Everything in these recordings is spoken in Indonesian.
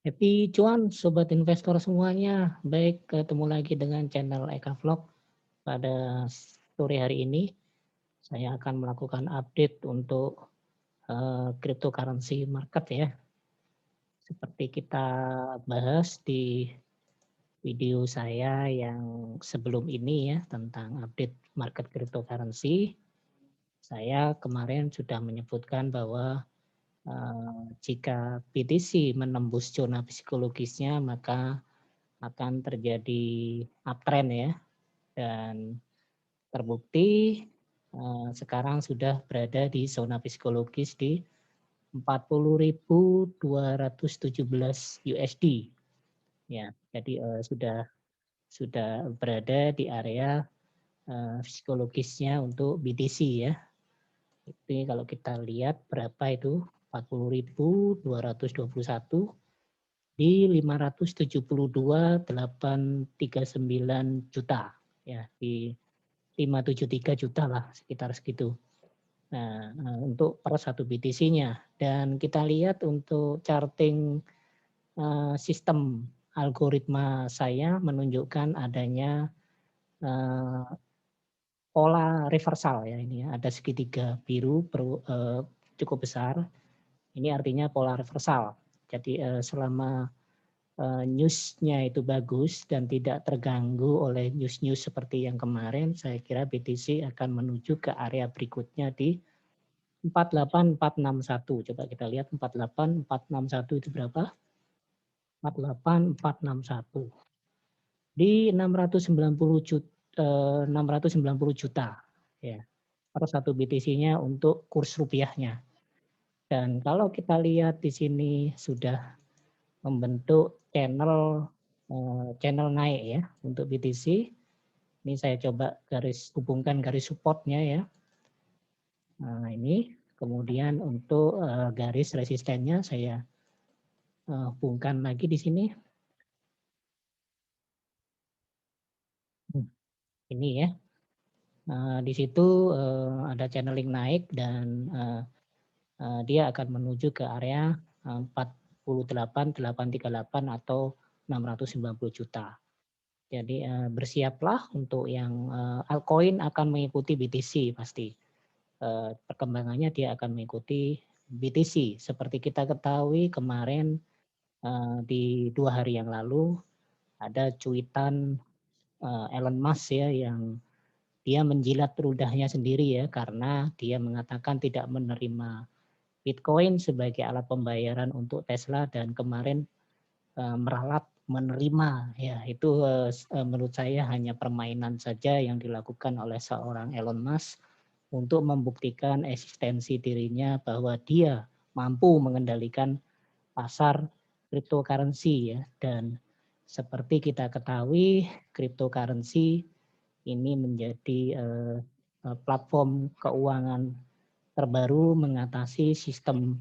Happy cuan sobat investor semuanya. Baik, ketemu lagi dengan channel Eka Vlog. Pada sore hari ini saya akan melakukan update untuk cryptocurrency market ya. Seperti kita bahas di video saya yang sebelum ini ya tentang update market cryptocurrency. Saya kemarin sudah menyebutkan bahwa jika BTC menembus zona psikologisnya maka akan terjadi uptrend ya, dan terbukti sekarang sudah berada di zona psikologis di 40.217 USD ya. Jadi sudah berada di area psikologisnya untuk BTC ya. Ini kalau kita lihat berapa itu 40.221 di 572.839 juta ya, di 573 juta lah sekitar segitu. Nah, untuk per satu BTC-nya, dan kita lihat untuk charting sistem algoritma saya menunjukkan adanya pola reversal ya, ini ya, ada segitiga biru cukup besar. Ini artinya pola reversal. Jadi selama news-nya itu bagus dan tidak terganggu oleh news-news seperti yang kemarin, saya kira BTC akan menuju ke area berikutnya di 48461. Coba kita lihat 48461 itu berapa? 48461 di 690 juta ya per satu BTC-nya untuk kurs rupiahnya. Dan kalau kita lihat di sini sudah membentuk channel naik ya untuk BTC. Ini saya coba hubungkan garis supportnya ya. Nah ini kemudian untuk garis resistennya saya hubungkan lagi di sini. Ini ya. Di situ ada channeling naik dan dia akan menuju ke area 48.838 atau 690 juta. Jadi bersiaplah untuk yang altcoin akan mengikuti BTC pasti. Perkembangannya dia akan mengikuti BTC. Seperti kita ketahui kemarin di 2 hari yang lalu ada cuitan Elon Musk ya yang dia menjilat ludahnya sendiri ya karena dia mengatakan tidak menerima Bitcoin sebagai alat pembayaran untuk Tesla dan kemarin meralat menerima ya. Itu menurut saya hanya permainan saja yang dilakukan oleh seorang Elon Musk untuk membuktikan eksistensi dirinya bahwa dia mampu mengendalikan pasar cryptocurrency ya. Dan seperti kita ketahui cryptocurrency ini menjadi platform keuangan terbaru mengatasi sistem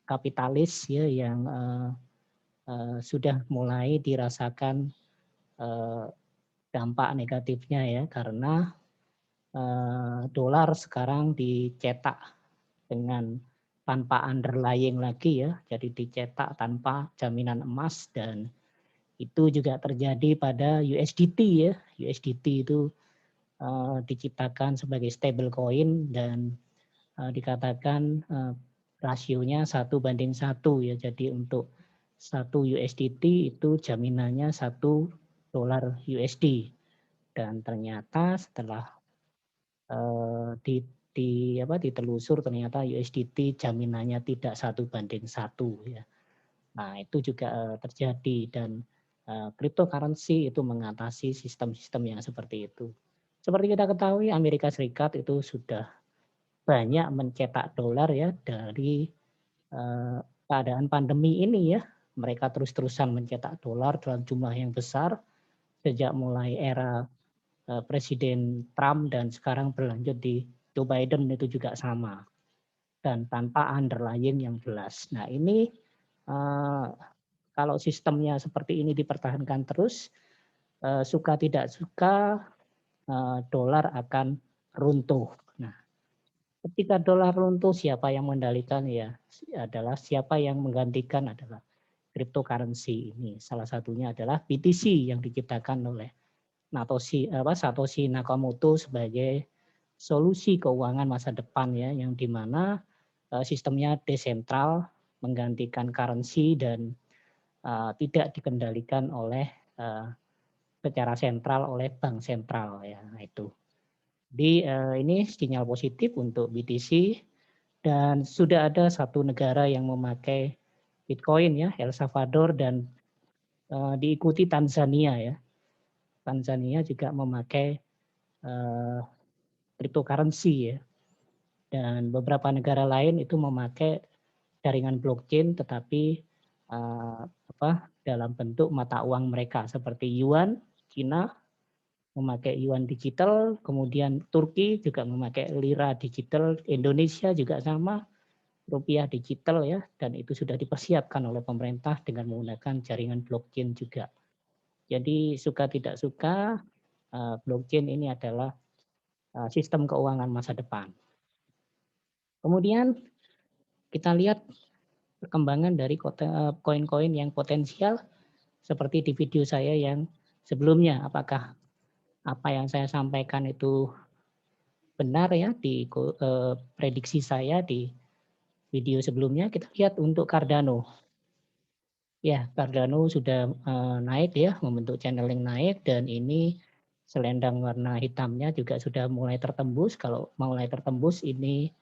kapitalis ya yang sudah mulai dirasakan dampak negatifnya ya karena dolar sekarang dicetak dengan tanpa underlying lagi ya, jadi dicetak tanpa jaminan emas dan itu juga terjadi pada USDT ya. USDT itu diciptakan sebagai stable coin dan dikatakan rasionya 1:1 ya. Jadi untuk 1 USDT itu jaminannya 1 dolar USD. Dan ternyata setelah ditelusur ternyata USDT jaminannya tidak 1:1 ya. Nah itu juga terjadi dan cryptocurrency itu mengatasi sistem-sistem yang seperti itu. Seperti kita ketahui Amerika Serikat itu sudah banyak mencetak dolar ya dari keadaan pandemi ini ya. Mereka terus-terusan mencetak dolar dalam jumlah yang besar sejak mulai era Presiden Trump dan sekarang berlanjut di Joe Biden itu juga sama dan tanpa underlying yang jelas. Nah ini kalau sistemnya seperti ini dipertahankan terus, suka tidak suka dolar akan runtuh. Nah, ketika dolar runtuh siapa yang mengendalikan ya adalah siapa yang menggantikan adalah cryptocurrency ini. Salah satunya adalah BTC yang diciptakan oleh Satoshi Nakamoto sebagai solusi keuangan masa depan ya, yang dimana sistemnya desentral, menggantikan currency dan tidak dikendalikan oleh secara sentral oleh bank sentral ya. Nah, itu. Jadi ini sinyal positif untuk BTC dan sudah ada satu negara yang memakai Bitcoin ya, El Salvador, dan diikuti Tanzania ya. Tanzania juga memakai cryptocurrency ya. Dan beberapa negara lain itu memakai jaringan blockchain tetapi dalam bentuk mata uang mereka seperti yuan, Cina memakai yuan digital, kemudian Turki juga memakai lira digital, Indonesia juga sama, rupiah digital ya, dan itu sudah dipersiapkan oleh pemerintah dengan menggunakan jaringan blockchain juga. Jadi suka tidak suka blockchain ini adalah sistem keuangan masa depan. Kemudian kita lihat perkembangan dari koin-koin yang potensial seperti di video saya yang sebelumnya. Apakah apa yang saya sampaikan itu benar ya di prediksi saya di video sebelumnya? Kita lihat untuk Cardano. Ya, Cardano sudah naik ya, membentuk channeling naik, dan ini selendang warna hitamnya juga sudah mulai tertembus. Kalau mulai tertembus ini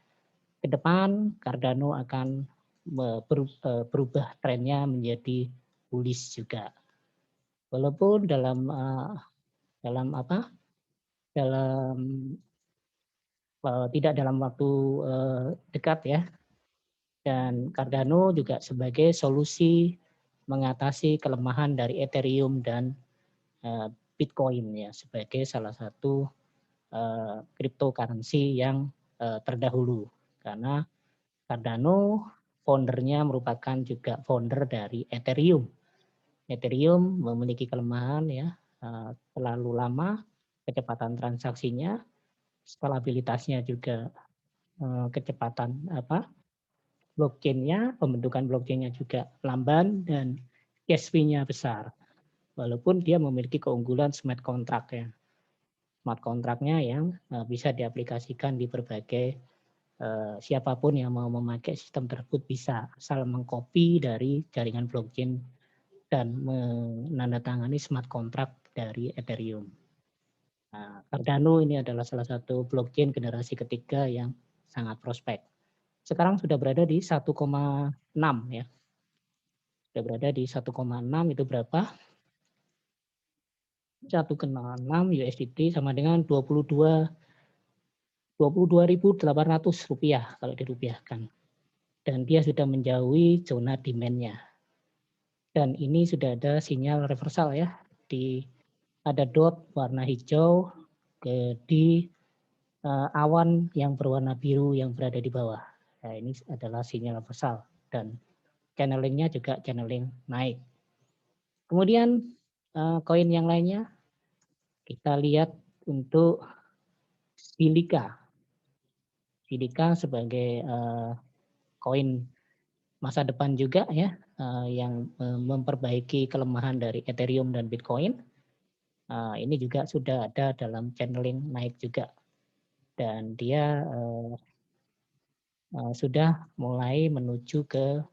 ke depan Cardano akan berubah trennya menjadi bullish juga. Walaupun dalam tidak dalam waktu dekat ya. Dan Cardano juga sebagai solusi mengatasi kelemahan dari Ethereum dan Bitcoin ya, sebagai salah satu cryptocurrency yang terdahulu, karena Cardano foundernya merupakan juga founder dari Ethereum. Ethereum memiliki kelemahan ya, terlalu lama kecepatan transaksinya, stabilitasnya juga kecepatan blockchain-nya, pembentukan blockchain-nya juga lamban, dan gas fee-nya besar. Walaupun dia memiliki keunggulan smart contract ya. Smart contract-nya yang bisa diaplikasikan di berbagai siapapun yang mau memakai sistem tersebut bisa asal mengcopy dari jaringan blockchain dan menandatangani smart contract dari Ethereum. Nah, Cardano ini adalah salah satu blockchain generasi ketiga yang sangat prospek. Sekarang sudah berada di 1,6 ya. Sudah berada di 1,6 itu berapa? 1,6 USDT sama dengan 22.800 rupiah kalau dirupiahkan. Dan dia sudah menjauhi zona demand-nya. Dan ini sudah ada sinyal reversal ya. Ada dot warna hijau di awan yang berwarna biru yang berada di bawah. Nah, ini adalah sinyal reversal dan channeling-nya juga channeling naik. Kemudian koin yang lainnya kita lihat untuk Silika. Silika sebagai koin masa depan juga ya, yang memperbaiki kelemahan dari Ethereum dan Bitcoin. Ini juga sudah ada dalam channeling naik juga, dan dia sudah mulai menuju ke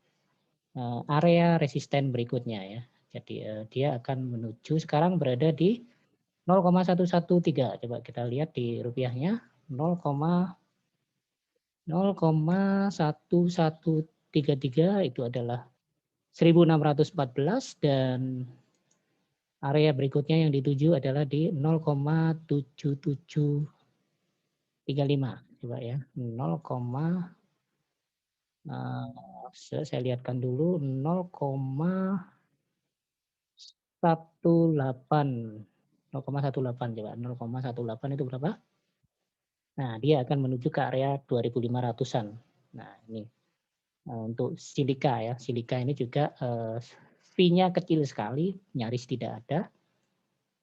area resisten berikutnya ya. Jadi dia akan menuju, sekarang berada di 0,113. Coba kita lihat di rupiahnya 0,1133 itu adalah 1614, dan area berikutnya yang dituju adalah di 0,7735. Coba ya, 0, saya lihatkan dulu 0,18 coba 0,18 itu berapa? Nah, dia akan menuju ke area 2500-an. Nah, ini untuk silika ya. Silika ini juga fee-nya kecil sekali, nyaris tidak ada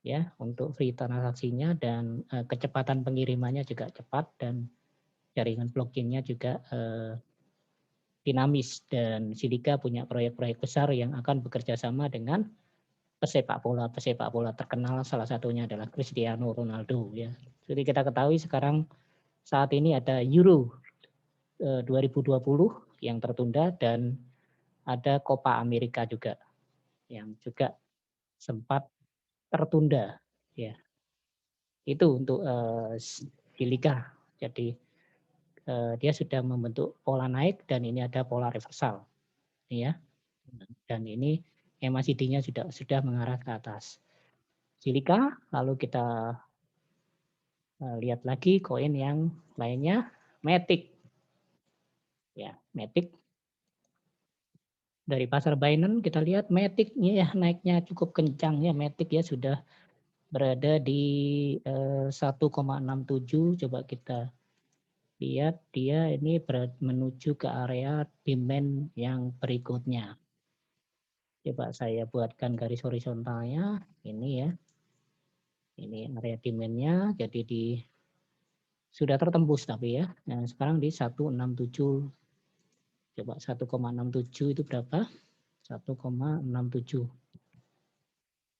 ya untuk free transaksinya, dan kecepatan pengirimannya juga cepat, dan jaringan blockchain-nya juga dinamis dan Silika punya proyek-proyek besar yang akan bekerja sama dengan pesepak bola terkenal, salah satunya adalah Cristiano Ronaldo ya. Jadi kita ketahui sekarang saat ini ada Euro 2020 yang tertunda dan ada Copa America juga yang juga sempat tertunda ya. Itu untuk Silika. Jadi dia sudah membentuk pola naik dan ini ada pola reversal ya. Dan ini MACD-nya sudah mengarah ke atas. Silika, lalu kita lihat lagi koin yang lainnya, Matic. Ya, Matic dari pasar Binance kita lihat Matic ya naiknya cukup kencang ya. Matic ya sudah berada di 1,67. Coba kita lihat dia ini menuju ke area demand yang berikutnya. Coba saya buatkan garis horizontalnya ini ya. Ini area demand-nya jadi sudah tertembus tapi ya. Nah, sekarang di 167. Coba 1,67 itu berapa? 1,67.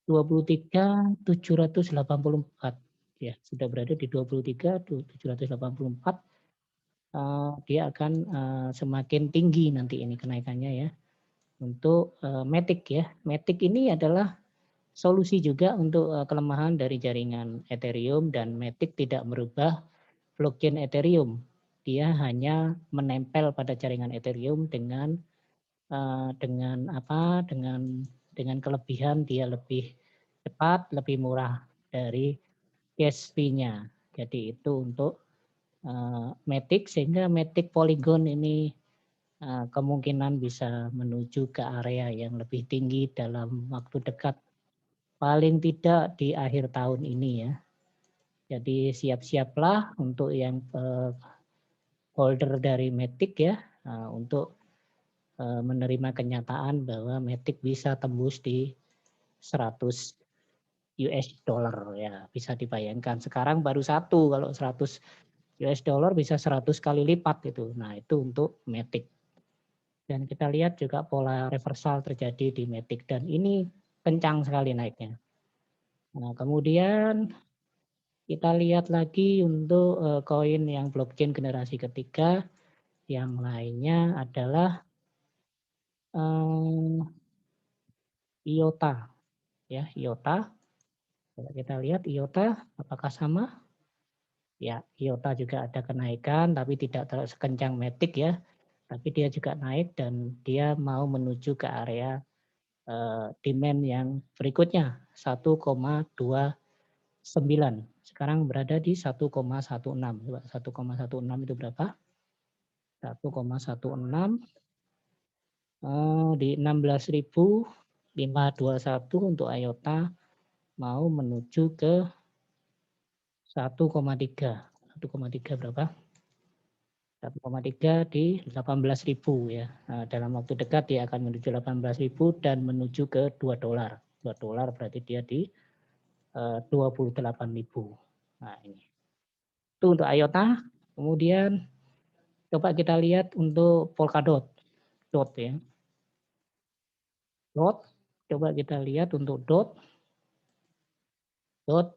23.784 ya, sudah berada di 23.784. Dia akan semakin tinggi nanti ini kenaikannya ya. Untuk Matic ya. Matic ini adalah solusi juga untuk kelemahan dari jaringan Ethereum dan Matic tidak merubah blockchain Ethereum. Dia hanya menempel pada jaringan Ethereum dengan dengan kelebihan dia lebih cepat, lebih murah dari gas fee-nya. Jadi itu untuk Matic sehingga Matic Polygon ini kemungkinan bisa menuju ke area yang lebih tinggi dalam waktu dekat. Paling tidak di akhir tahun ini ya. Jadi siap-siaplah untuk yang holder dari Matic ya untuk menerima kenyataan bahwa Matic bisa tembus di 100 US dollar ya, bisa dibayangkan. Sekarang baru satu, kalau 100 US dollar bisa 100 kali lipat itu. Nah, itu untuk Matic. Dan kita lihat juga pola reversal terjadi di Matic dan ini kencang sekali naiknya. Nah, kemudian kita lihat lagi untuk koin yang blockchain generasi ketiga, yang lainnya adalah IOTA ya, IOTA. Coba kita lihat IOTA apakah sama? Ya, IOTA juga ada kenaikan tapi tidak terlalu sekencang Matic ya. Tapi dia juga naik dan dia mau menuju ke area demand yang berikutnya 1,29. Sekarang berada di 1,16. Coba 1,16 itu berapa? 1,16 di 16.521 untuk IOTA mau menuju ke 1,3. 1,3 berapa? 1,3 di 18.000 ya. Nah, dalam waktu dekat dia akan menuju 18.000 dan menuju ke 2 dolar. 2 dolar berarti dia di 28.000. Nah, ini. Itu untuk IOTA. Kemudian coba kita lihat untuk Polkadot. DOT ya. DOT. Coba kita lihat untuk DOT. DOT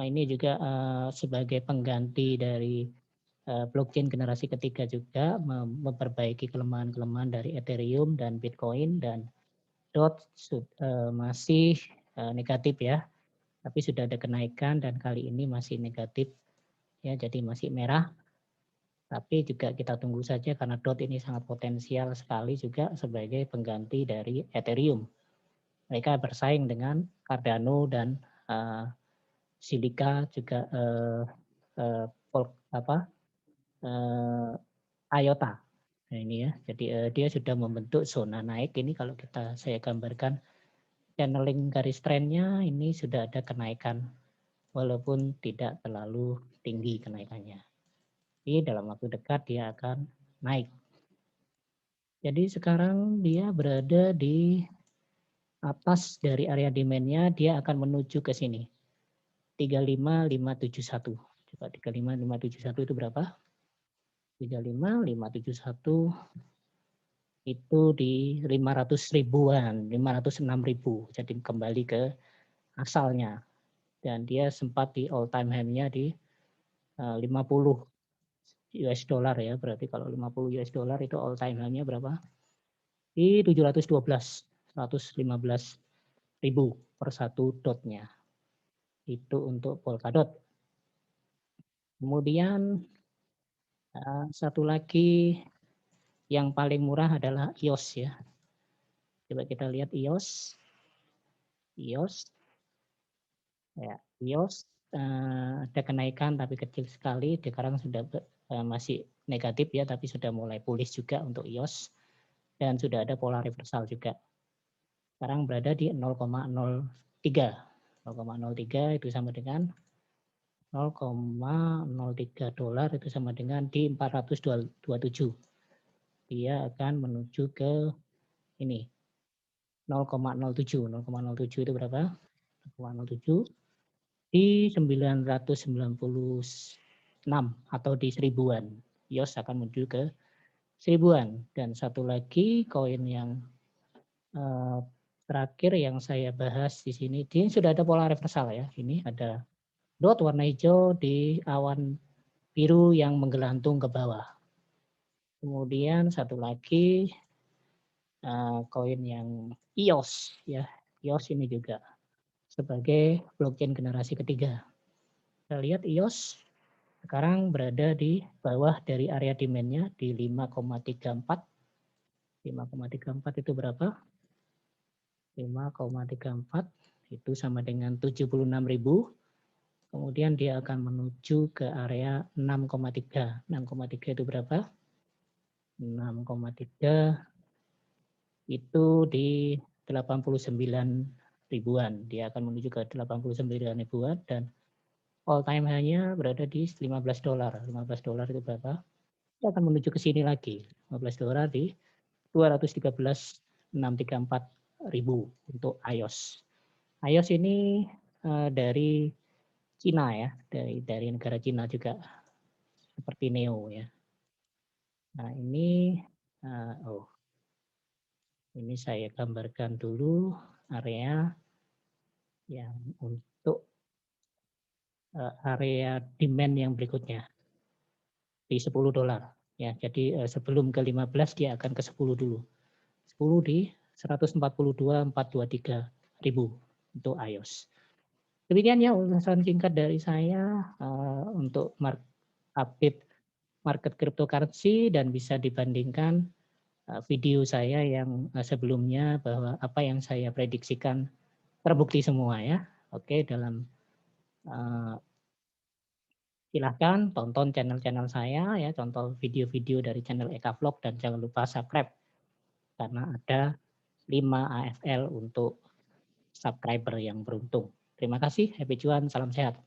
ini juga sebagai pengganti dari blockchain generasi ketiga juga memperbaiki kelemahan-kelemahan dari Ethereum dan Bitcoin dan DOT masih negatif ya, tapi sudah ada kenaikan dan kali ini masih negatif ya, jadi masih merah. Tapi juga kita tunggu saja karena DOT ini sangat potensial sekali juga sebagai pengganti dari Ethereum. Mereka bersaing dengan Cardano dan Silika juga IOTA. Nah ini ya, jadi dia sudah membentuk zona naik. Ini kalau saya gambarkan channeling garis trennya ini sudah ada kenaikan walaupun tidak terlalu tinggi kenaikannya. Jadi dalam waktu dekat dia akan naik. Jadi sekarang dia berada di atas dari area demand-nya, dia akan menuju ke sini. 35571. Coba 35571 itu berapa? 35571 itu di 500 ribuan, 506.000. Jadi kembali ke asalnya. Dan dia sempat di all time high-nya di 50 US dollar ya. Berarti kalau 50 US dollar itu all time high-nya berapa? Di 712, 115.000 per satu dotnya. Itu untuk Polkadot. Kemudian satu lagi yang paling murah adalah EOS ya. Coba kita lihat EOS. EOS ya, EOS ada kenaikan tapi kecil sekali. Sekarang sudah masih negatif ya, tapi sudah mulai pulih juga untuk EOS dan sudah ada pola reversal juga. Sekarang berada di 0,03. 0,03 itu sama dengan 0,03 dolar itu sama dengan di 427. Dia akan menuju ke ini 0,07. 0,07 itu berapa? 0,07 di 996 atau di 1000-an. EOS akan menuju ke 1000-an. Dan satu lagi koin yang terakhir yang saya bahas di sini, ini sudah ada pola reversal ya. Ini ada dot warna hijau di awan biru yang menggelantung ke bawah. Kemudian satu lagi koin yang EOS ya. EOS ini juga sebagai blockchain generasi ketiga. Kita lihat EOS sekarang berada di bawah dari area demand-nya di 5,34. 5,34 itu berapa? 5,34 itu sama dengan 76.000. Kemudian dia akan menuju ke area 6,3. 6,3 itu berapa? 6,3 itu di 89 ribuan. Dia akan menuju ke 89 ribuan dan all time high-nya berada di 15 dolar. 15 dolar itu berapa? Dia akan menuju ke sini lagi. 15 dolar di 213.634 ribu untuk iOS. iOS ini dari Cina ya, dari negara Cina juga seperti Neo ya. Nah ini ini saya gambarkan dulu area yang untuk area demand yang berikutnya di 10 dolar ya. Jadi sebelum ke 15 dia akan ke 10 dulu. 10 di 142.423 ribu untuk iOS. Demikian ya ulasan singkat dari saya untuk update market cryptocurrency dan bisa dibandingkan video saya yang sebelumnya bahwa apa yang saya prediksikan terbukti semua ya. Oke, dalam silahkan tonton channel-channel saya ya, contoh video-video dari channel Eka Vlog dan jangan lupa subscribe karena ada 5 AFL untuk subscriber yang beruntung. Terima kasih, happy cuan, salam sehat.